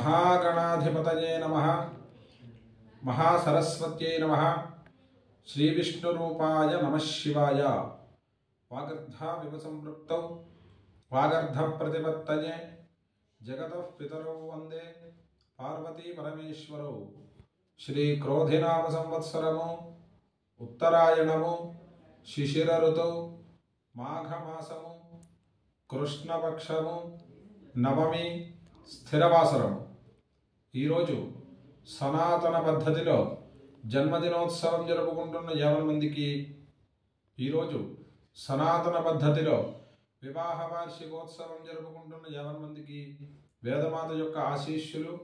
महागणाधिपतये नमः। महासरस्वत्यै नमः। श्रीविष्णुरूपाय नमः शिवाय। वागर्धाविव संपृक्तौ वागर्धप्रतिपत्तये जगतः पितरौ वन्दे पार्वती परमेश्वरौ। श्रीक्रोधिनाम संवत्सरमु उत्तरायणमु शिशिर ऋतौ माघमासमु कृष्णपक्षमु नवमी స్థిరవాసరము। ఈరోజు సనాతన పద్ధతిలో జన్మదినోత్సవం జరుపుకుంటున్న 50 మందికి, ఈరోజు సనాతన పద్ధతిలో వివాహ వార్షికోత్సవం జరుపుకుంటున్న 50 మందికి వేదమాత యొక్క ఆశీస్సులు,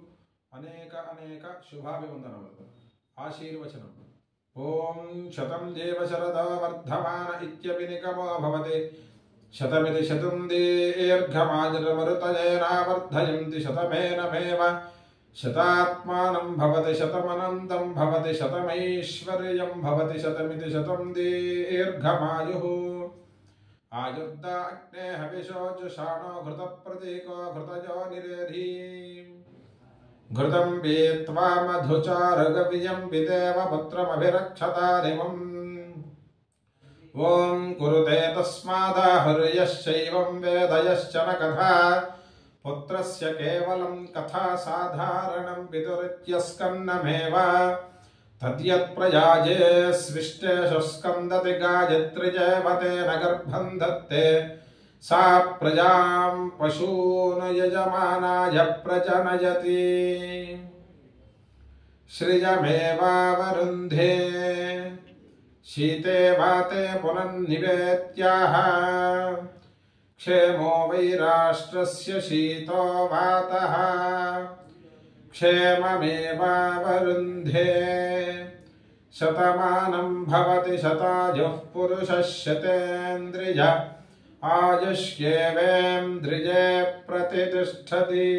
అనేక అనేక శుభాభివందనములు, ఆశీర్వచనం। ఓం శతం దేవ శరదా వర్ధమాన ఇత్యభినికమో భవతే శతమితి శతం దీర్ఘమాయుర్మరుతయేనావర్ధయంతి శతమేనమేవ శతాత్మానం భవతి శతమనంతం భవతి శతమైశ్వర్యం భవతి శతమితి శతం దీర్ఘమాయుః। ఆయుర్దా అగ్నే హవిషో జుషాణో ఘృత ప్రతీకో ఘృతజో నిరేధీ ఘృతం వీత్వా మధుచారగవియం విదేవ పుత్రమభిరక్షతానిమం। ఓం కురుతే తస్మాదాహుర్యశ్చైవం వేదయశ్చ న కథా పుత్రస్య కేవలం కథా సాధారణం పితురిత్యస్కన్నమేవ తద్యత్ ప్రయాజే స్విష్టేషు స్కందతి గాయత్రిజేవతేన గర్భం దత్తే సా ప్రజాం పశూన్ యజమానాయ ప్రజనయతి శ్రియమేవావరుంధే शीते वाते पुनन्निवेत्याः क्षेमो वै राष्ट्रस्य शीतो वातः क्षेममेवावरुन्धे शतमानं भवति शतायुः पुरुषः शतेन्द्रिय आयुष्येवेन्द्रिये प्रतिष्ठति।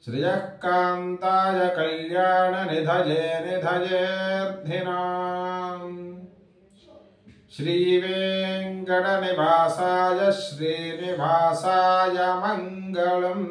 श्रियः कान्ताय कल्याण निधये निधयेऽर्थिनाम् श्रीवेङ्कटनिवासाय श्रीनिवासाय मङ्गलम्।